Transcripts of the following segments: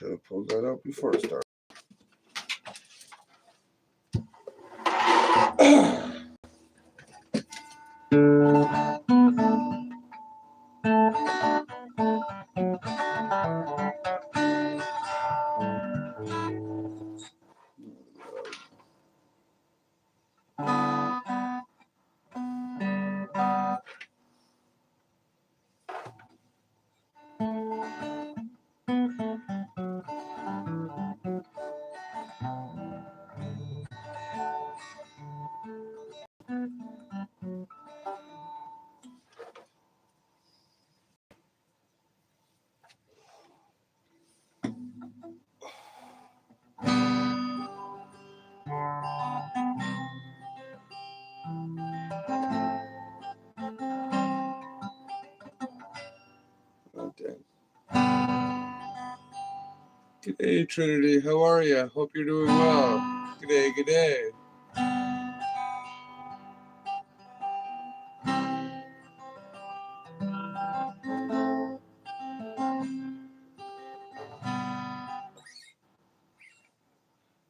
Should have pulled that out before I started. G'day, Trinity. How are you? Hope you're doing well. G'day, g'day.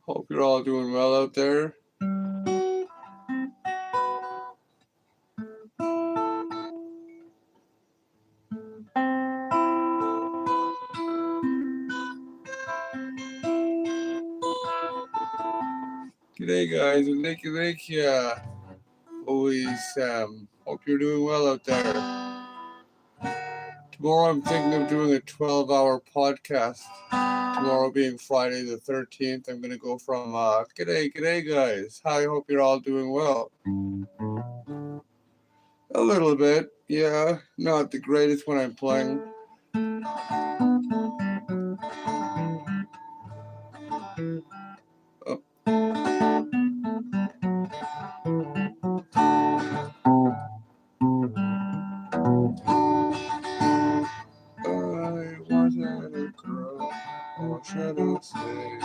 Hope you're all doing well out there. G'day, guys. Thank you. Always, hope you're doing well out there. Tomorrow I'm thinking of doing a 12-hour podcast. Tomorrow being Friday the 13th, I'm going to go from, g'day, guys. I hope you're all doing well. A little bit, yeah. Not the greatest when I'm playing. Oh. I wasn't a girl, or should I say,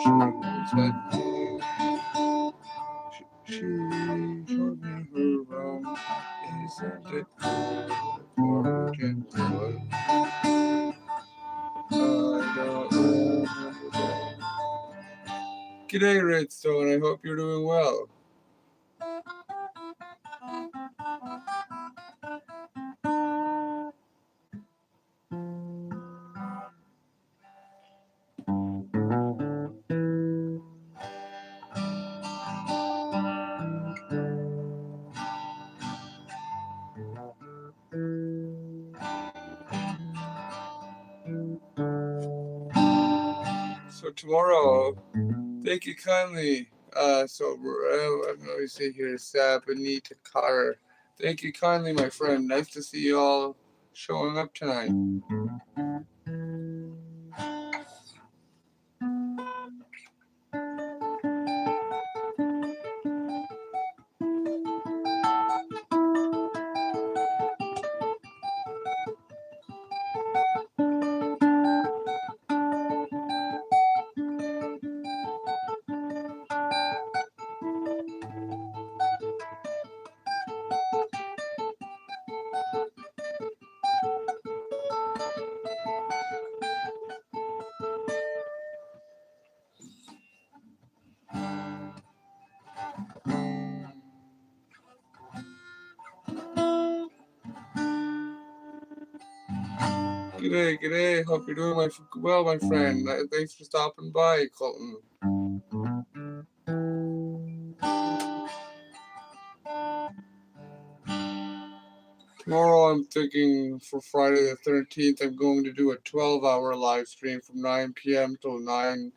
she was at me. She showed me her room, isn't it good for a gentle? I don't remember that. G'day, Redstone, I hope you're doing well. So tomorrow, thank you kindly. Let me see here, Sabanita Carter. Thank you kindly, my friend. Nice to see you all showing up tonight. G'day. Hope you're doing well, my friend. Thanks for stopping by, Colton. Tomorrow I'm thinking for Friday the 13th, I'm going to do a 12-hour live stream from 9 p.m. till 9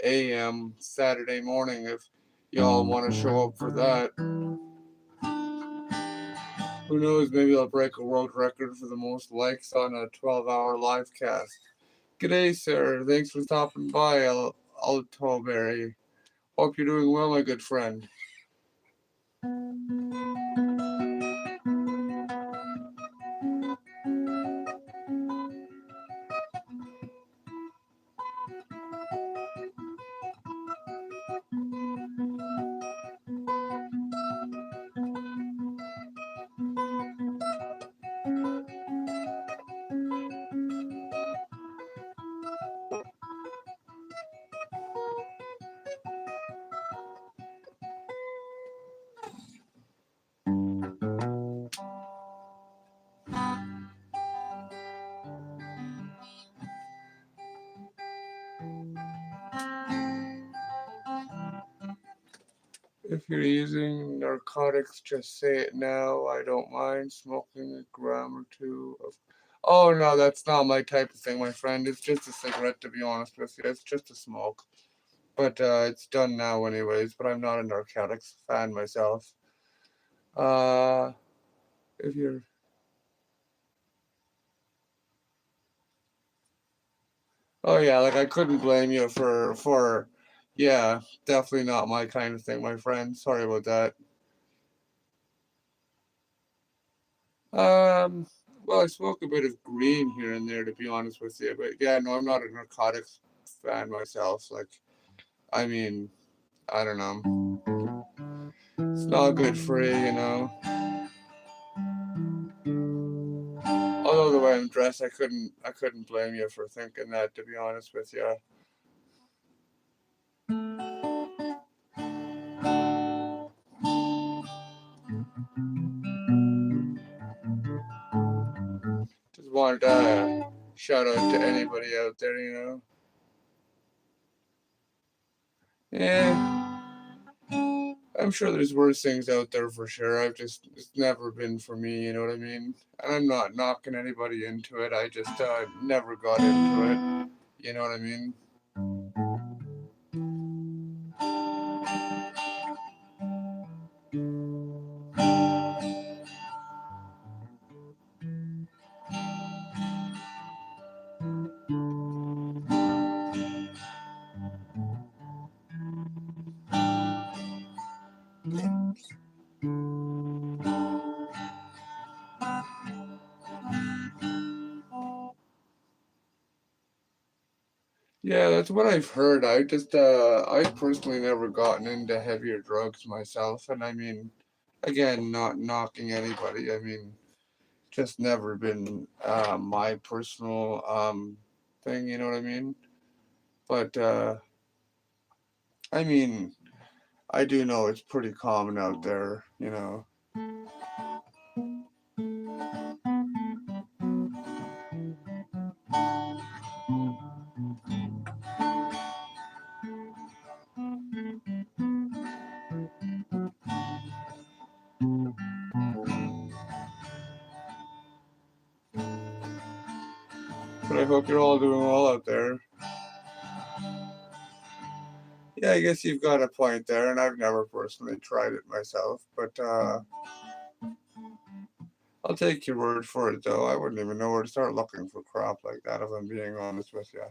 a.m. Saturday morning if y'all want to show up for that. Who knows, maybe I'll break a world record for the most likes on a 12-hour live cast. G'day, sir. Thanks for stopping by, Altoberry. Hope you're doing well, my good friend. If you're using narcotics, just say it now. I don't mind smoking a gram or two of. Oh no, that's not my type of thing, my friend. It's just a cigarette, to be honest with you. It's just a smoke. But it's done now, anyways. But I'm not a narcotics fan myself. Uh, if you're. Oh yeah, like I couldn't blame you for. Yeah, definitely not my kind of thing, my friend. Sorry about that. Um, well, I smoke a bit of green here and there, to be honest with you. But yeah, no, I'm not a narcotics fan myself. Like, I mean, I don't know. It's not good for you. Although the way I'm dressed, I couldn't blame you for thinking that, to be honest with you. Just wanted to shout out to anybody out there. Yeah, I'm sure there's worse things out there for sure. It's never been for me, you know what I mean? And I'm not knocking anybody into it. I just never got into it. You know what I mean? Yeah, that's what I've heard. I personally never gotten into heavier drugs myself, and I mean, again, not knocking anybody. I mean, just never been my personal thing. You know what I mean? But I mean, I do know it's pretty common out there. But I hope you're all doing well out there. Yeah, I guess you've got a point there, and I've never personally tried it myself, but I'll take your word for it, though. I wouldn't even know where to start looking for crap like that, if I'm being honest with you.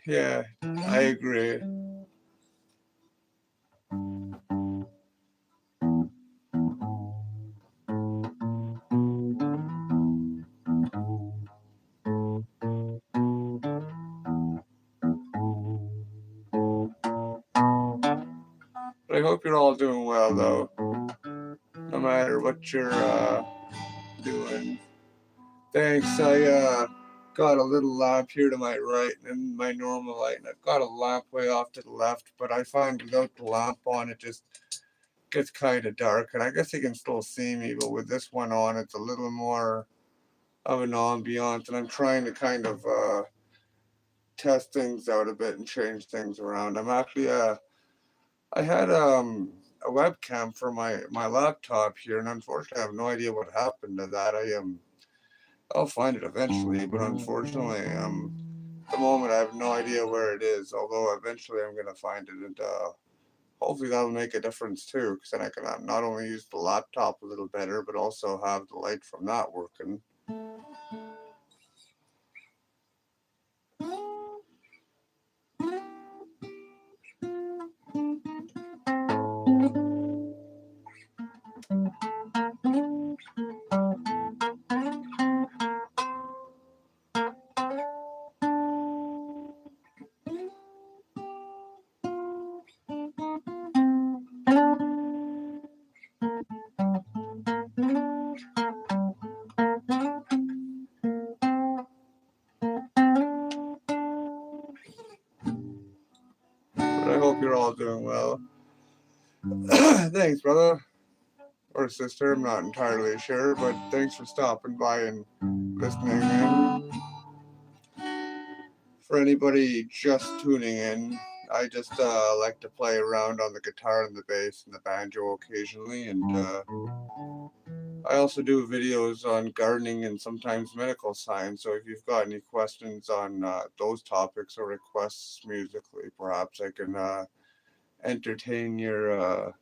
Yeah, I agree. But I hope you're all doing well, though, no matter what you're doing. Thanks. I got a little lamp here to my right and my normal light, and I've got a lamp way off to the left, but I find without the lamp on, it just gets kind of dark, and I guess you can still see me, but with this one on, it's a little more of an ambiance, and I'm trying to kind of test things out a bit and change things around. I had a webcam for my laptop here, and unfortunately, I have no idea what happened to that. I'll find it eventually, but unfortunately, at the moment, I have no idea where it is. Although eventually, I'm gonna find it, and hopefully that'll make a difference too, because then I can not only use the laptop a little better, but also have the light from that working. all doing well. Thanks, brother or sister. I'm not entirely sure, but thanks for stopping by and listening in. For anybody just tuning in, I just like to play around on the guitar and the bass and the banjo occasionally, and I also do videos on gardening and sometimes medical science. So if you've got any questions on those topics or requests musically, perhaps I can entertain your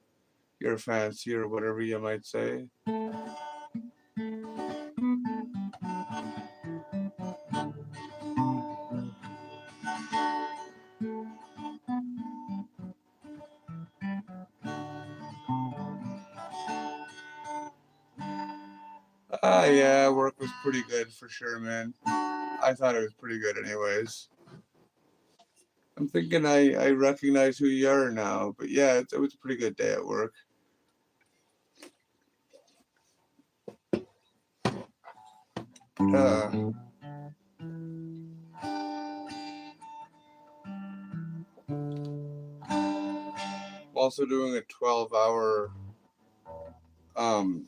fancy or whatever you might say. Yeah, work was pretty good for sure, man. I thought it was pretty good anyways. I'm thinking I recognize who you are now, but yeah, it was a pretty good day at work. I'm also doing a um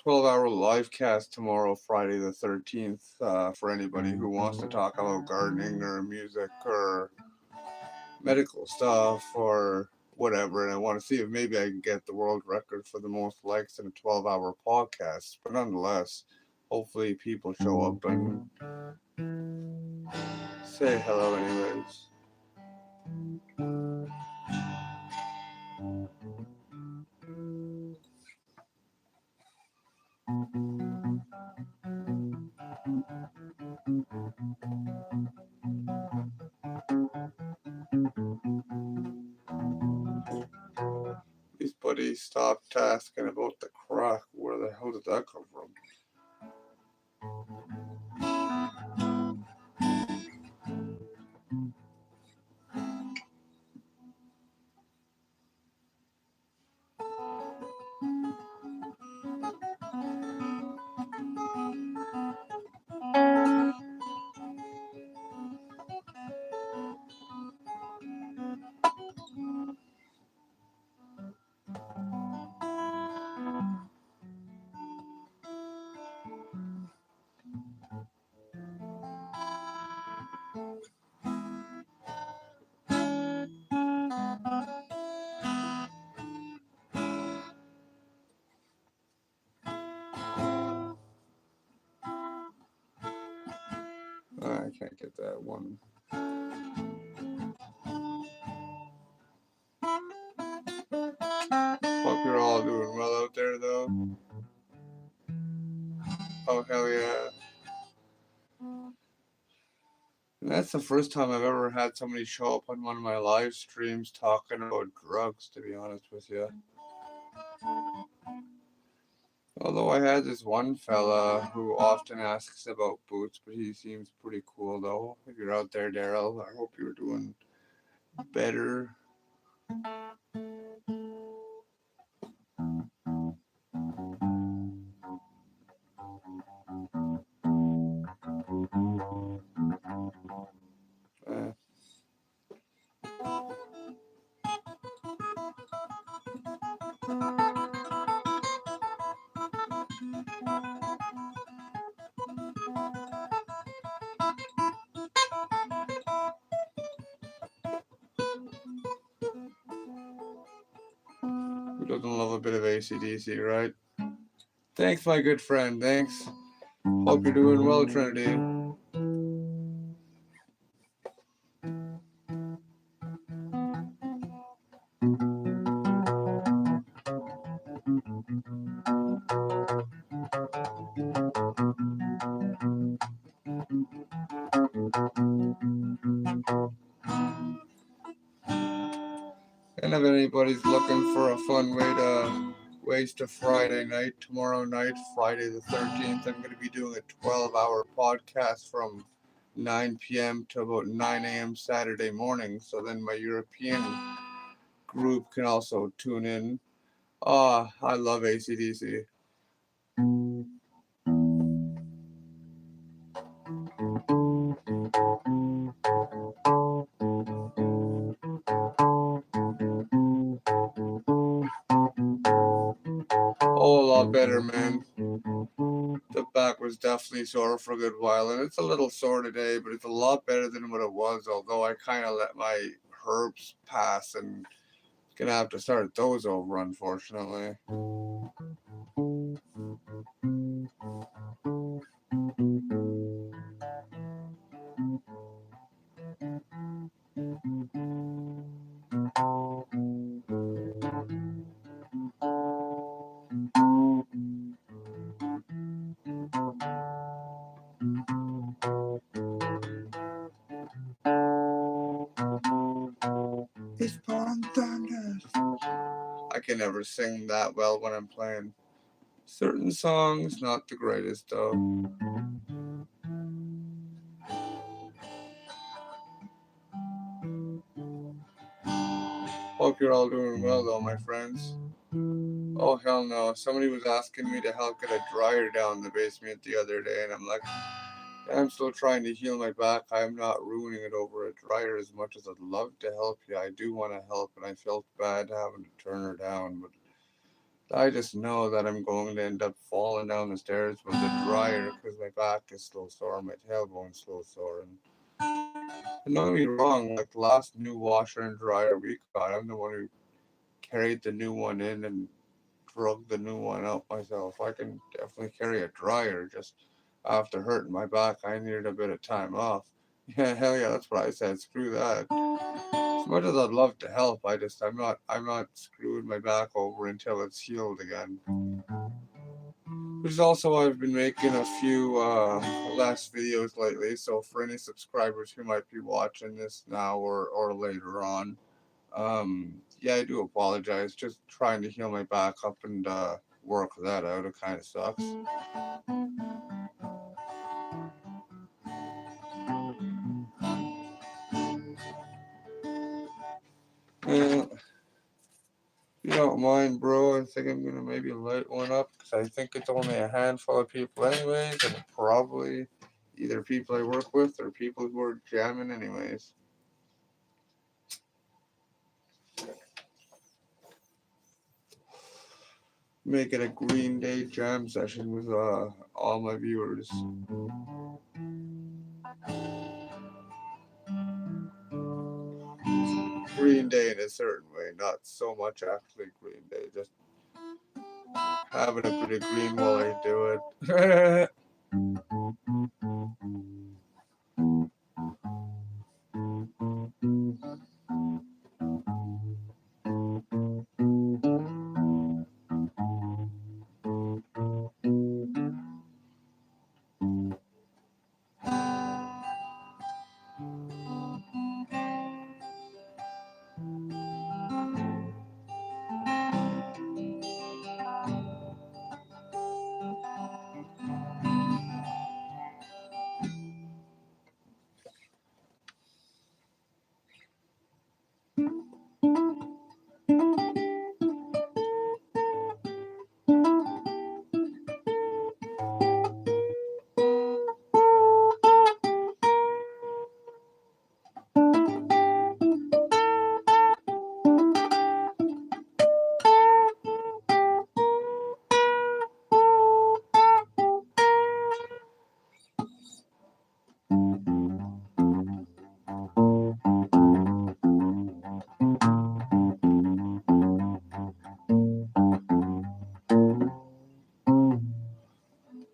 12-hour live cast tomorrow, Friday the 13th, for anybody who wants to talk about gardening or music or medical stuff or whatever. And I want to see if maybe I can get the world record for the most likes in a 12-hour podcast. But nonetheless, hopefully people show up and say hello anyways. These buddies stopped asking about the crack. Where the hell did that come from? I can't get that one. Hope you're all doing well out there, though. Oh, hell yeah. And that's the first time I've ever had somebody show up on one of my live streams talking about drugs, to be honest with you. Although I had this one fella who often asks about boots, but he seems pretty cool, though. If you're out there, Daryl, I hope you're doing better. Uh, who doesn't love a bit of AC/DC, right? Thanks, my good friend. Thanks. Hope you're doing well, Trinity. And if anybody's looking for a fun way to waste a Friday night, tomorrow night, Friday the 13th, I'm going to be doing a 12-hour podcast from 9 p.m. to about 9 a.m. Saturday morning. So then my European group can also tune in. I love AC/DC. definitely sore for a good while, and it's a little sore today, but it's a lot better than what it was, although I kind of let my herbs pass and gonna have to start those over, unfortunately. It's Palm Thunder. I can never sing that well when I'm playing certain songs, not the greatest though. Hope you're all doing well though, my friends. Oh hell no, somebody was asking me to help get a dryer down in the basement the other day, and I'm like, I'm still trying to heal my back. I'm not ruining it over a dryer as much as I'd love to help you. I do want to help, and I felt bad having to turn her down, but I just know that I'm going to end up falling down the stairs with the dryer because my back is still sore, my tailbone's still sore. And don't get me wrong, like the last new washer and dryer we got, I'm the one who carried the new one in and drug the new one out myself. I can definitely carry a dryer. Just after hurting my back, I needed a bit of time off. Yeah, hell yeah, that's what I said. Screw that. As much as I'd love to help, I'm not screwing my back over until it's healed again. Which is also why I've been making a few less videos lately. So for any subscribers who might be watching this now or later on, yeah, I do apologize. Just trying to heal my back up and work that out. It kind of sucks. If you don't mind, bro, I think I'm gonna maybe light one up because I think it's only a handful of people, anyways, and probably either people I work with or people who are jamming, anyways. Make it a Green Day jam session with all my viewers. Green Day in a certain way, not so much actually Green Day, just having a bit of green while I do it.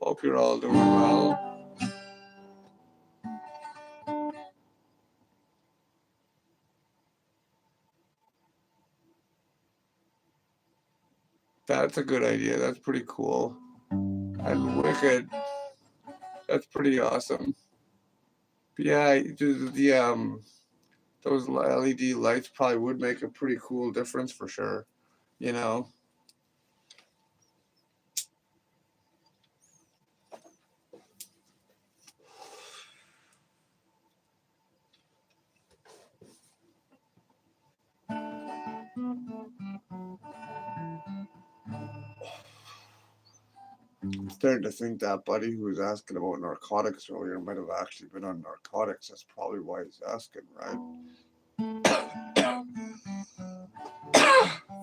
Hope you're all doing well. That's a good idea. That's pretty cool. And wicked. That's pretty awesome. But yeah, those LED lights probably would make a pretty cool difference for sure. You know. I'm starting to think that buddy who was asking about narcotics earlier might have actually been on narcotics. That's probably why he's asking, right?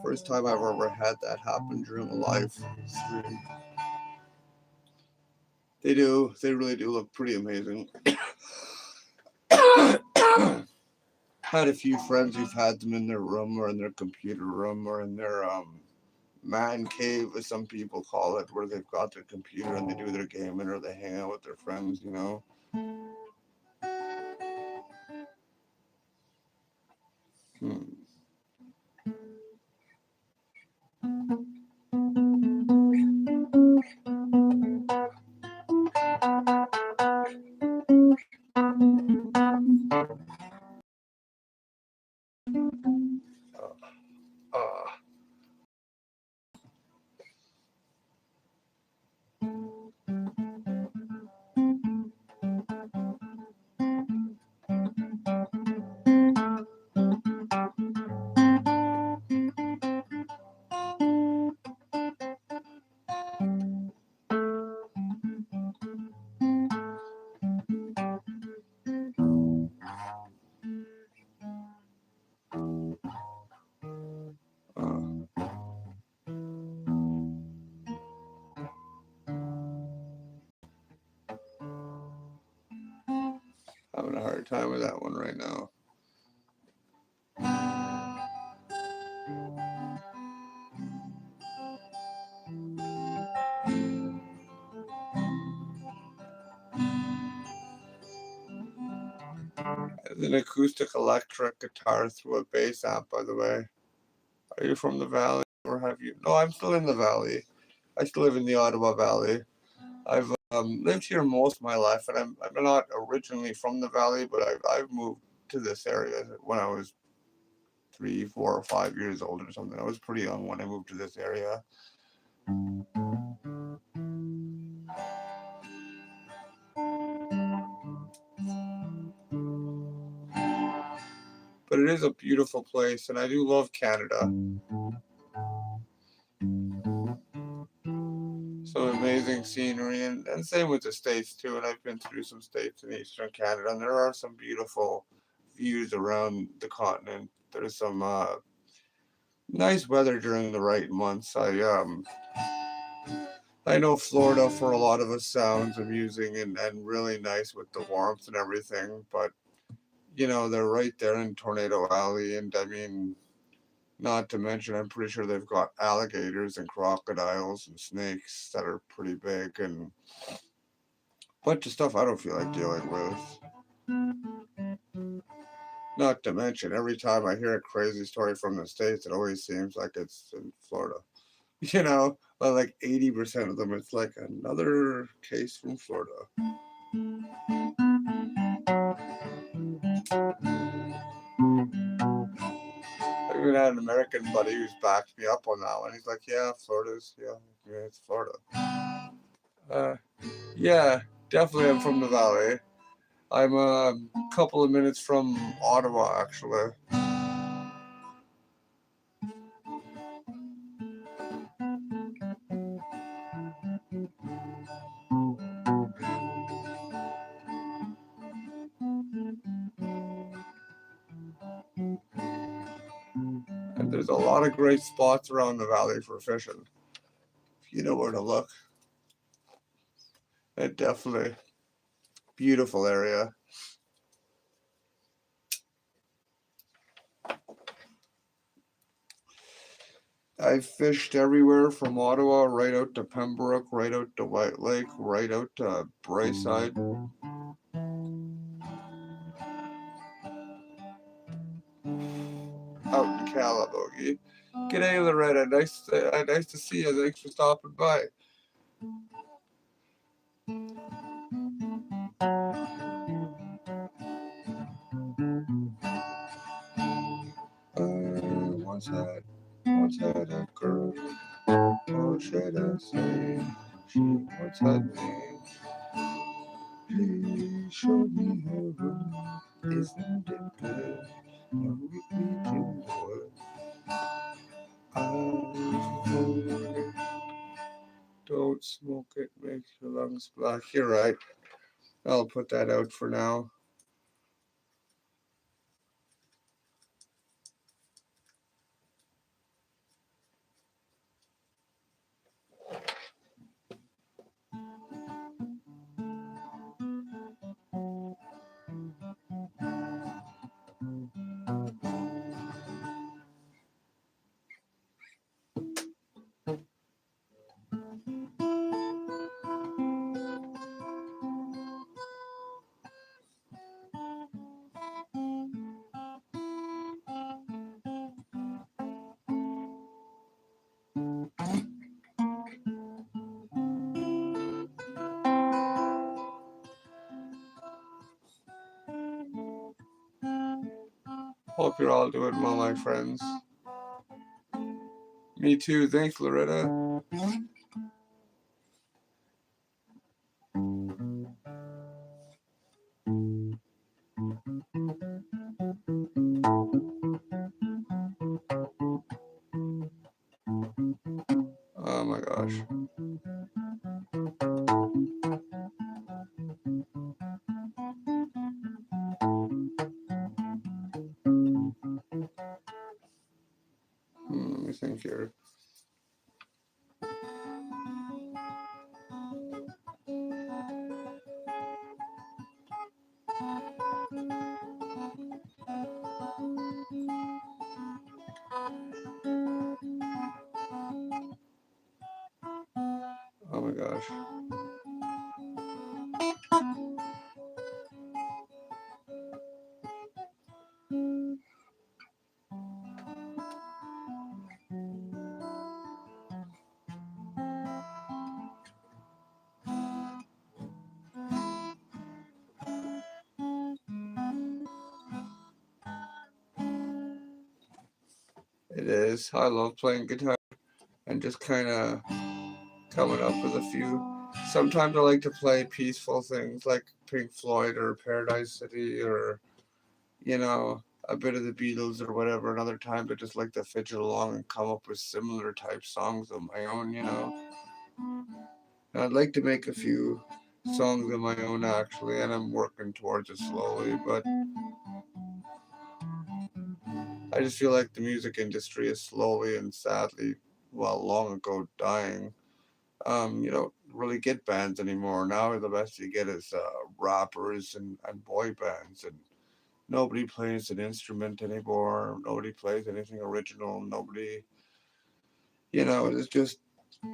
First time I've ever had that happen during a live stream. They do. They really do look pretty amazing. Had a few friends who've had them in their room or in their computer room or in their man cave, as some people call it, where they've got their computer and they do their gaming or they hang out with their friends, you know. Hmm. Uh, uh, having a hard time with that one right now. It's an acoustic electric guitar through a bass amp, by the way. Are you from the valley or have you? No, I'm still in the valley. I still live in the Ottawa Valley. I've lived here most of my life, and I'm not originally from the valley, but I've moved to this area when I was 3, 4, or 5 years old or something. I was pretty young when I moved to this area. But it is a beautiful place, and I do love Canada. Some amazing scenery, and same with the States too. And I've been through some states in Eastern Canada, and there are some beautiful views around the continent. There's some nice weather during the right months. I know Florida for a lot of us sounds amusing and really nice with the warmth and everything, but you know, they're right there in Tornado Alley, and I mean, not to mention, I'm pretty sure they've got alligators and crocodiles and snakes that are pretty big and a bunch of stuff I don't feel like dealing with. Not to mention, every time I hear a crazy story from the States, it always seems like it's in Florida. You know, but like 80% of them, it's like another case from Florida. I even had an American buddy who's backed me up on that one. He's like, yeah, yeah, it's Florida. Uh, yeah, definitely I'm from the Valley. I'm a couple of minutes from Ottawa, actually. And there's a lot of great spots around the valley for fishing. If you know where to look. It definitely beautiful area. I've fished everywhere from Ottawa right out to Pembroke, right out to White Lake, right out to Braeside. Out in Calabogie. G'day, Loretta. Nice to see you. Thanks for stopping by. Once had a girl. Or should I say, she once had me. Please show me her room. Isn't it good? No repeating word. Don't smoke it, makes your lungs black. You're right. I'll put that out for now. Hope you're all doing well, my friends. Me too. Thanks, Loretta. Oh my gosh. Let me think here. Oh my gosh. It is. I love playing guitar and just kind of coming up with a few. Sometimes I like to play peaceful things like Pink Floyd or Paradise City or, a bit of the Beatles or whatever. Another times I just like to fidget along and come up with similar type songs of my own. And I'd like to make a few songs of my own actually, and I'm working towards it slowly, but I just feel like the music industry is slowly and sadly, well, long ago dying. You don't really get bands anymore. Now the best you get is rappers and boy bands, and nobody plays an instrument anymore. Nobody plays anything original. Nobody, it's just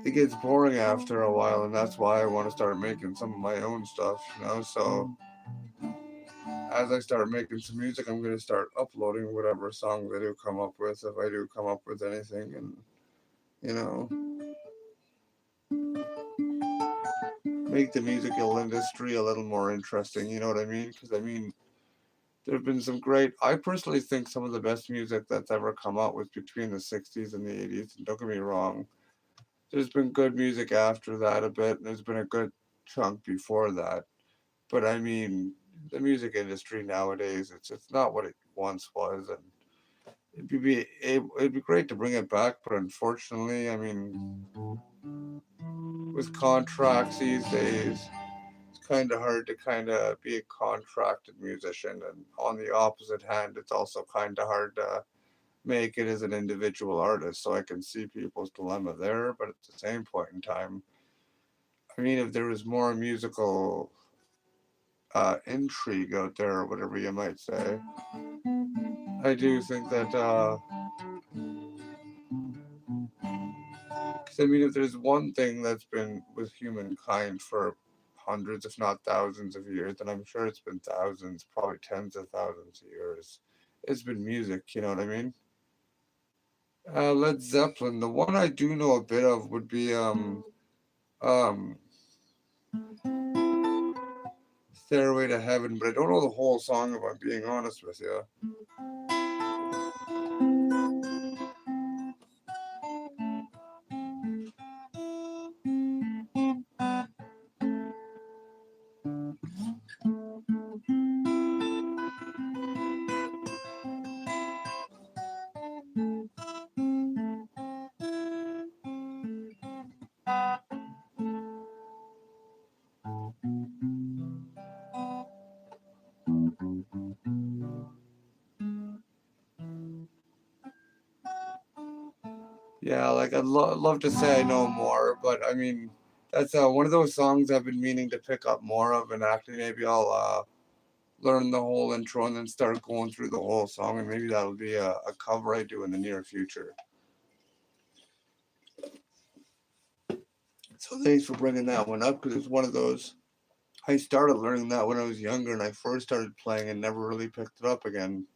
it gets boring after a while, and that's why I want to start making some of my own stuff. So as I start making some music, I'm gonna start uploading whatever songs I do come up with, if I do come up with anything, and you know make the musical industry a little more interesting. You know what I mean? Because there have been some great. I personally think some of the best music that's ever come out was between the '60s and the '80s. And don't get me wrong, there's been good music after that a bit, and there's been a good chunk before that. But the music industry nowadays, it's not what it once was, and it'd be great to bring it back. But unfortunately, with contracts these days, it's kind of hard to kind of be a contracted musician, and on the opposite hand, it's also kind of hard to make it as an individual artist. So I can see people's dilemma there, but at the same point in time, if there was more musical intrigue out there, or whatever you might say, I do think that. 'Cause if there's one thing that's been with humankind for hundreds, if not thousands of years, and I'm sure it's been thousands, probably tens of thousands of years, it's been music. You know what I mean? Led Zeppelin. The one I do know a bit of would be um Stairway to Heaven, but I don't know the whole song if I'm being honest with you. Yeah, like love to say I know more, but that's one of those songs I've been meaning to pick up more of, and actually maybe I'll learn the whole intro and then start going through the whole song, and maybe that'll be a cover I do in the near future. So thanks for bringing that one up, because it's one of those. I started learning that when I was younger, and I first started playing and never really picked it up again.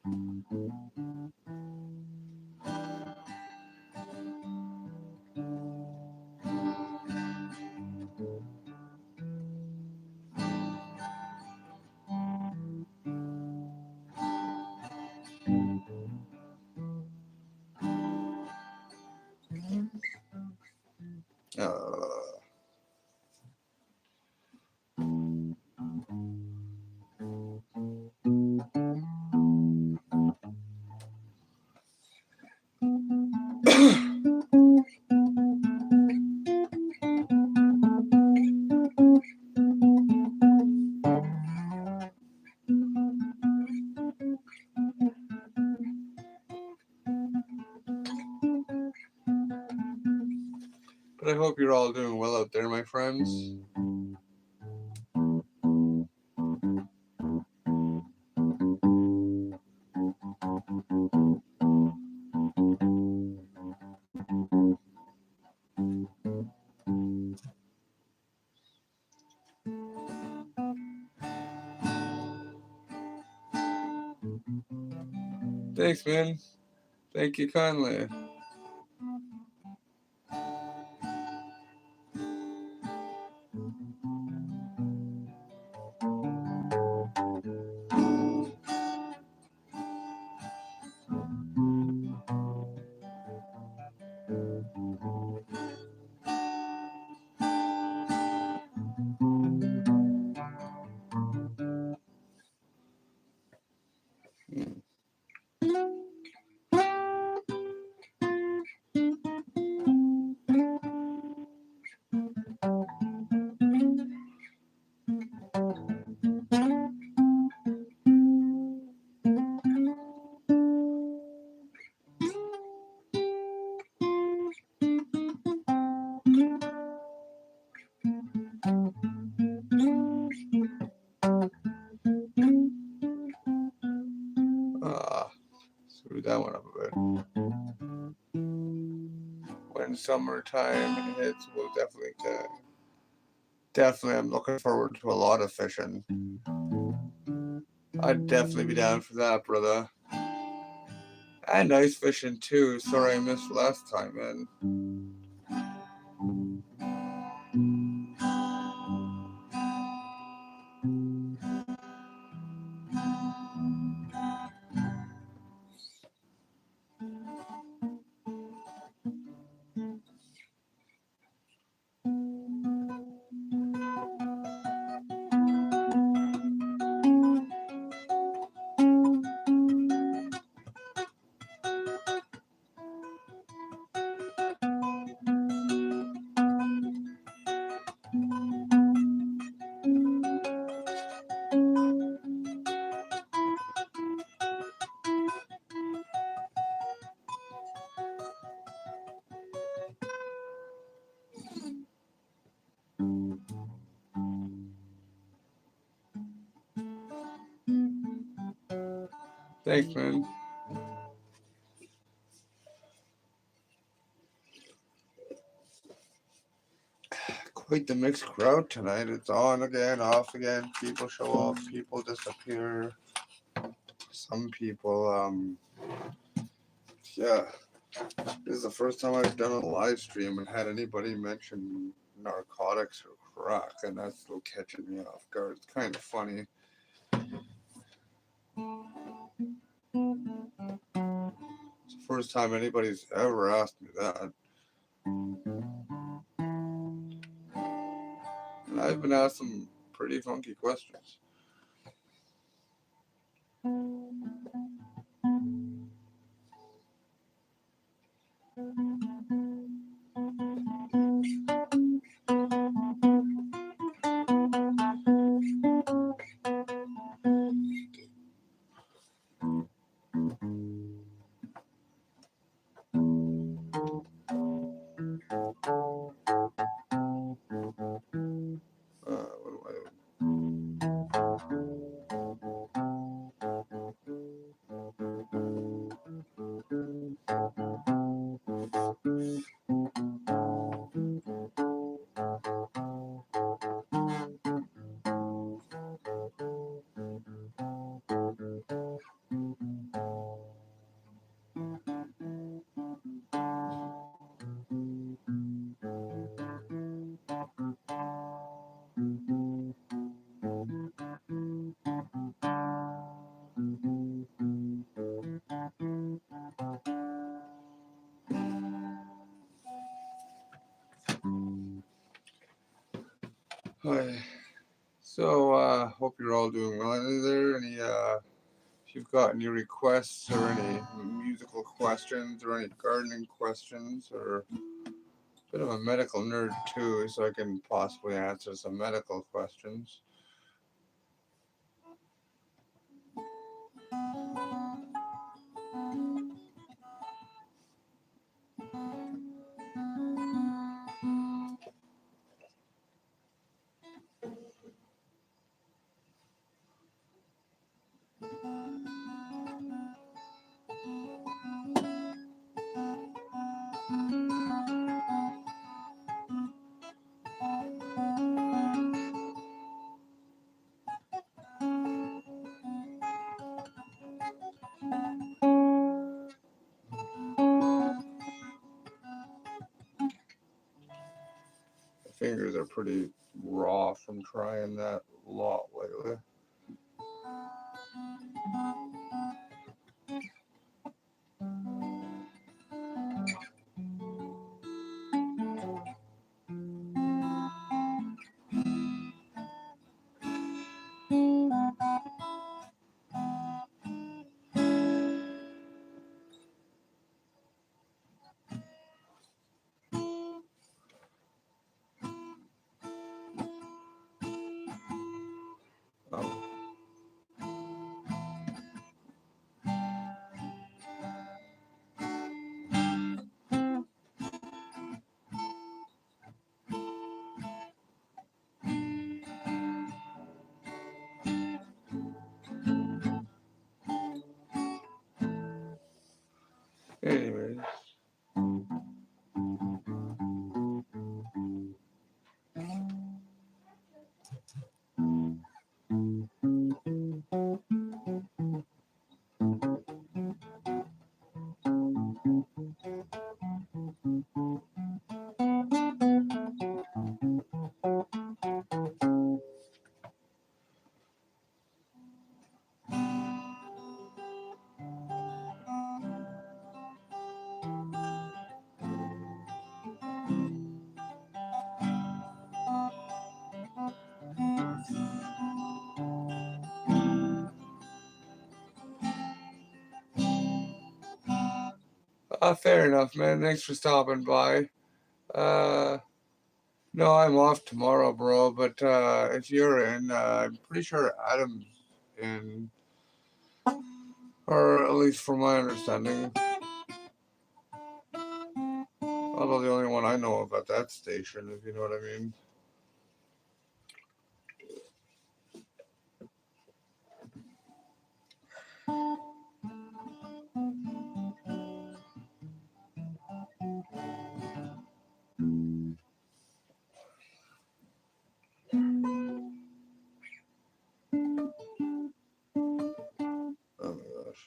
But I hope you're all doing well out there, my friends. Thanks, man. Thank you kindly. Screw that one up a bit. When summertime hits, we'll definitely, I'm looking forward to a lot of fishing. I'd definitely be down for that, brother. And ice fishing too. Sorry I missed last time, man. Thanks, man. Quite the mixed crowd tonight. It's on again, off again. People show up, people disappear. Some people, yeah. This is the first time I've done a live stream and had anybody mention narcotics or crack, and that's still catching me off guard. It's kind of funny. It's the first time anybody's ever asked me that. And I've been asked some pretty funky questions. What Hi. So, hope you're all doing well. Is there any, if you've got any requests or any musical questions or any gardening questions or a bit of a medical nerd too, so I can possibly answer some medical questions. fingers are pretty raw from trying that a lot lately. Um, anyways. Fair enough, man. Thanks for stopping by. Uh, no, I'm off tomorrow, bro. But if you're in, I'm pretty sure Adam's in, or at least from my understanding. Although the only one I know of at that station, if you know what I mean. Oh my gosh.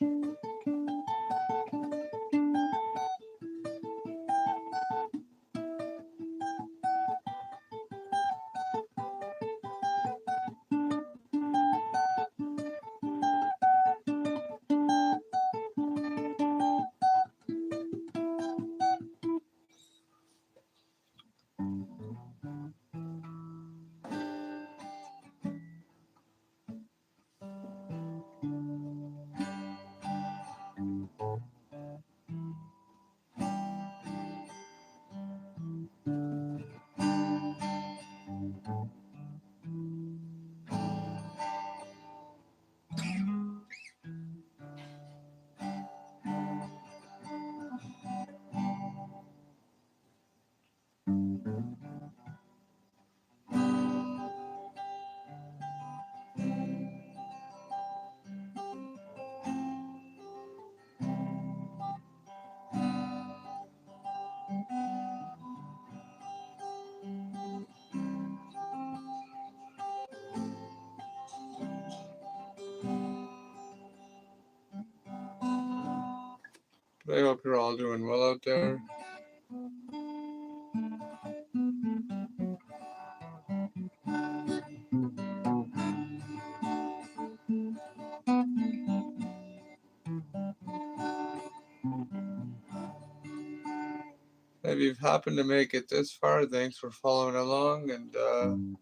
I hope you're all doing well out there. If you've happened to make it this far, thanks for following along, and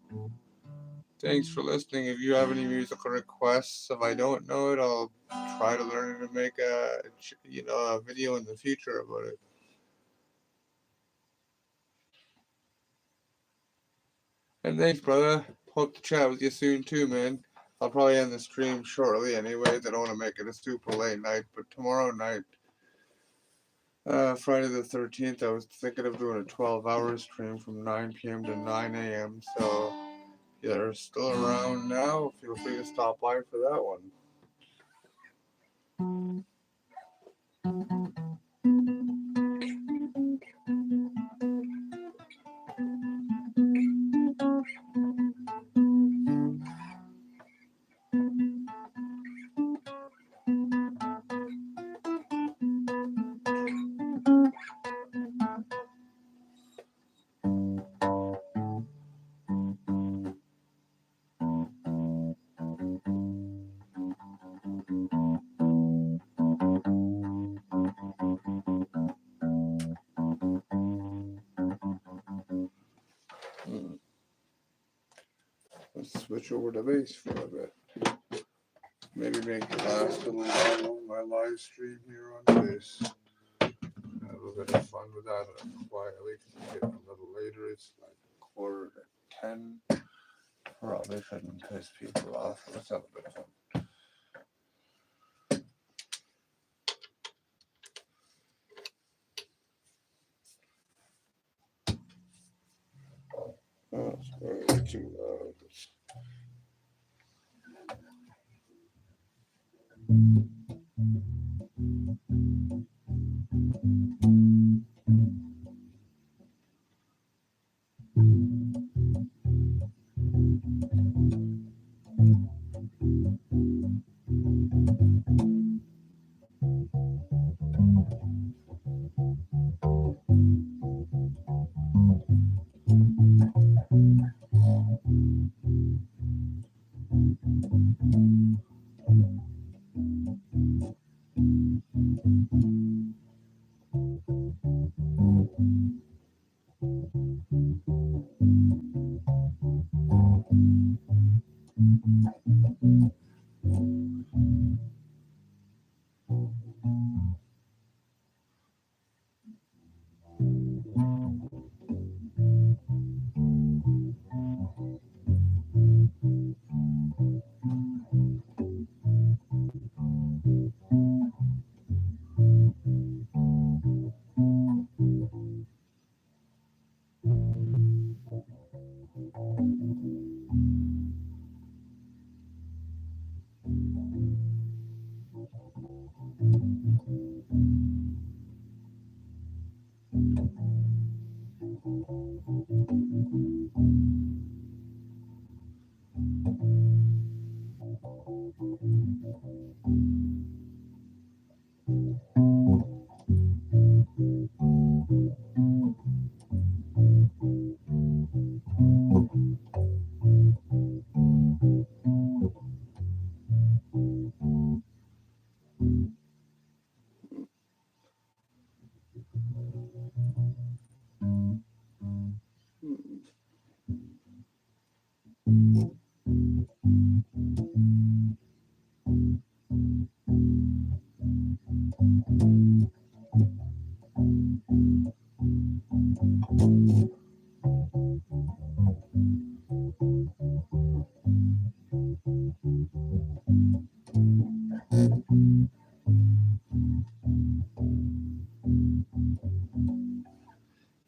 thanks for listening. If you have any musical requests, if I don't know it, I'll try to learn it and make a video in the future about it. And thanks, brother. Hope to chat with you soon too, man. I'll probably end the stream shortly anyways. I don't want to make it a super late night, but tomorrow night, Friday the 13th, I was thinking of doing a 12-hour stream from 9 p.m. to 9 a.m. So, if you're still around now, feel free to stop by for that one. switch over to bass for a bit. Maybe make it last a little while on my live stream here on bass. Have a bit of fun with that quietly. Getting a little later. It's like 9:45. Probably shouldn't piss people off. Let's have a bit of fun. Oh, it's way too loud.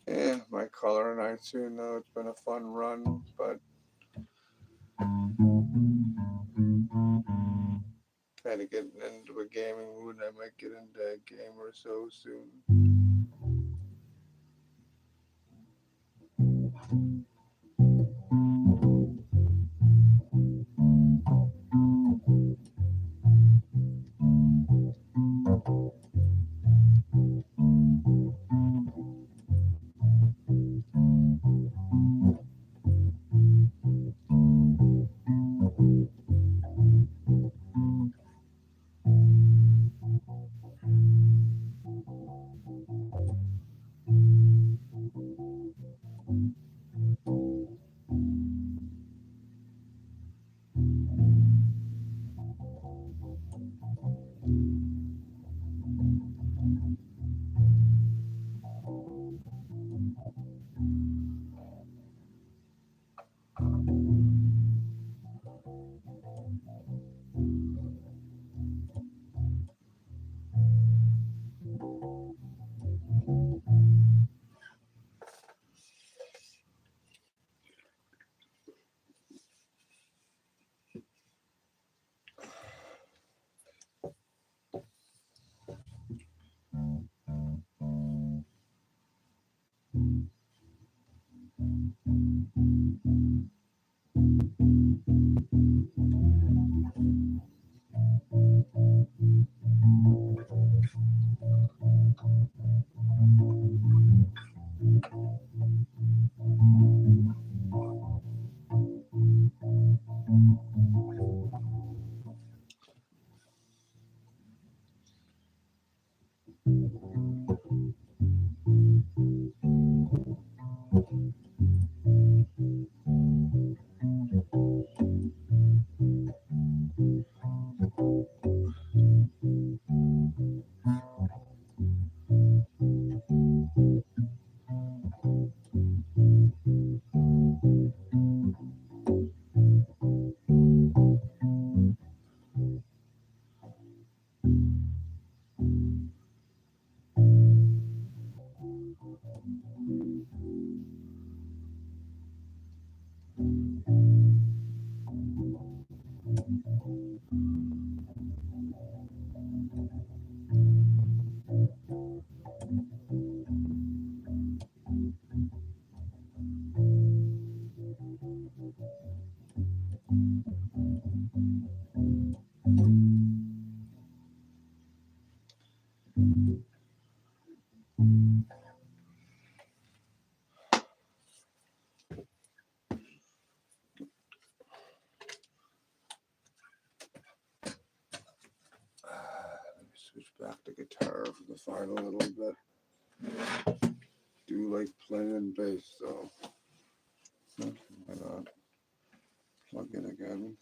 Yeah, my color night soon though. It's been a fun run, but kind of getting into a gaming mood. I might get into a game or so soon. back the guitar from the final a little bit. Do like playing bass, so why not plug in again.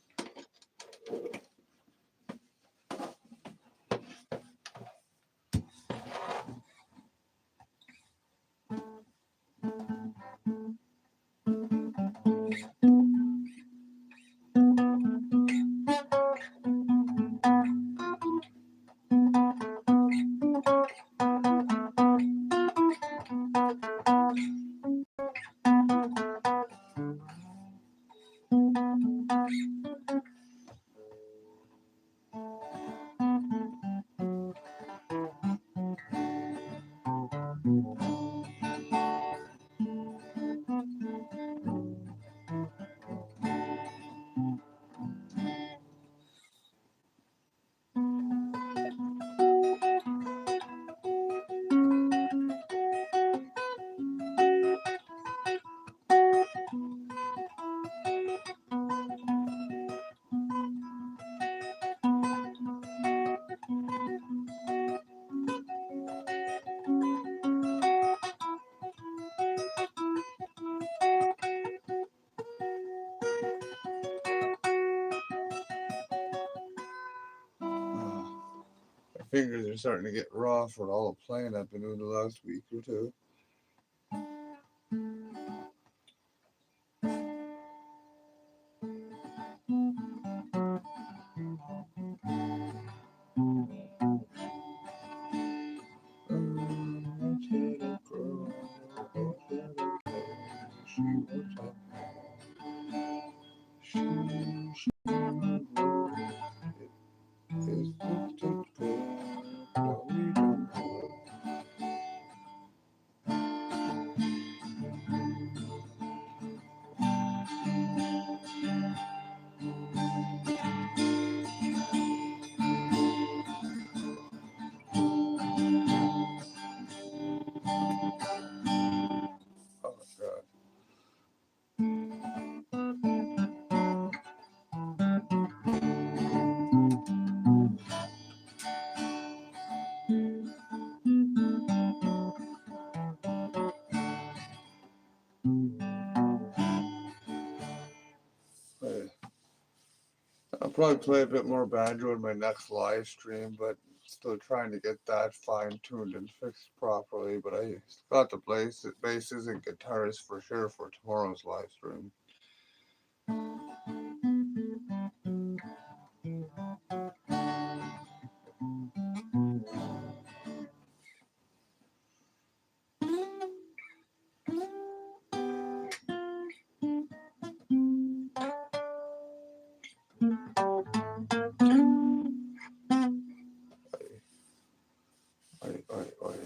My fingers are starting to get raw for all the playing I've been doing the last week or two. Oh God. I'll probably play a bit more banjo in my next live stream, but still trying to get that fine-tuned and fixed properly. But I got the basses and guitars for sure for tomorrow's live stream. Oi, oi, oi.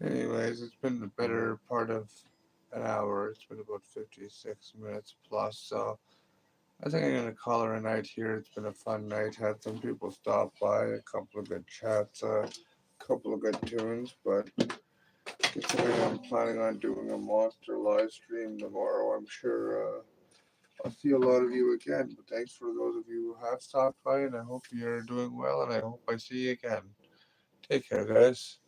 Anyways, it's been the better part of an hour. It's been about 56 minutes plus. So I think I'm gonna call her a night here. It's been a fun night. Had some people stop by, a couple of good chats, a couple of good tunes. But considering I'm planning on doing a monster live stream tomorrow, I'm sure I'll see a lot of you again. But thanks for those of you who have stopped by, and I hope you're doing well. And I hope I see you again. Take care, guys.